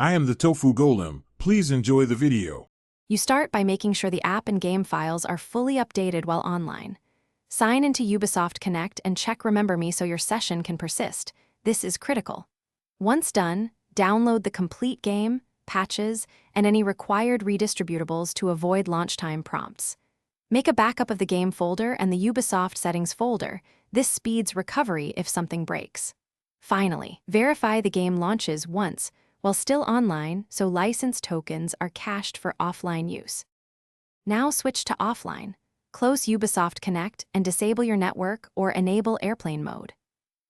I am the Tofu Golem. Please enjoy the video. You start by making sure the app and game files are fully updated while online. Sign into Ubisoft Connect and check Remember Me so your session can persist. This is critical. Once done, download the complete game, patches, and any required redistributables to avoid launch time prompts. Make a backup of the game folder and the Ubisoft settings folder. This speeds recovery if something breaks. Finally, verify the game launches once while still online so license tokens are cached for offline use. Now switch to offline. Close Ubisoft Connect and disable your network or enable airplane mode.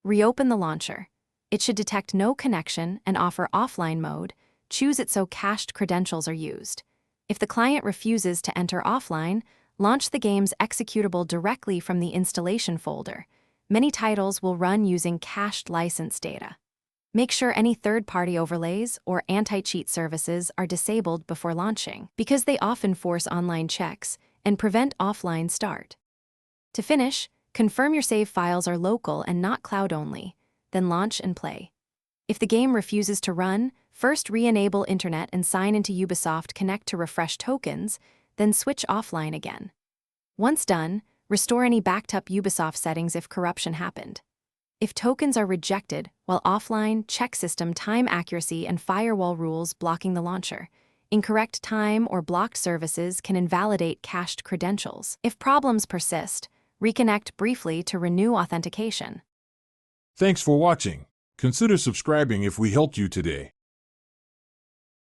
Reopen the launcher. It should detect no connection and offer offline mode. Choose it so cached credentials are used. If the client refuses to enter offline, launch the game's executable directly from the installation folder. Many titles will run using cached license data. Make sure any third-party overlays or anti-cheat services are disabled before launching, because they often force online checks and prevent offline start. To finish, confirm your save files are local and not cloud-only, then launch and play. If the game refuses to run, first re-enable internet and sign into Ubisoft Connect to refresh tokens, then switch offline again. Once done, restore any backed up Ubisoft settings if corruption happened. If tokens are rejected while offline, check system time accuracy and firewall rules blocking the launcher. Incorrect time or blocked services can invalidate cached credentials. If problems persist, reconnect briefly to renew authentication. Thanks for watching. Consider subscribing if we helped you today.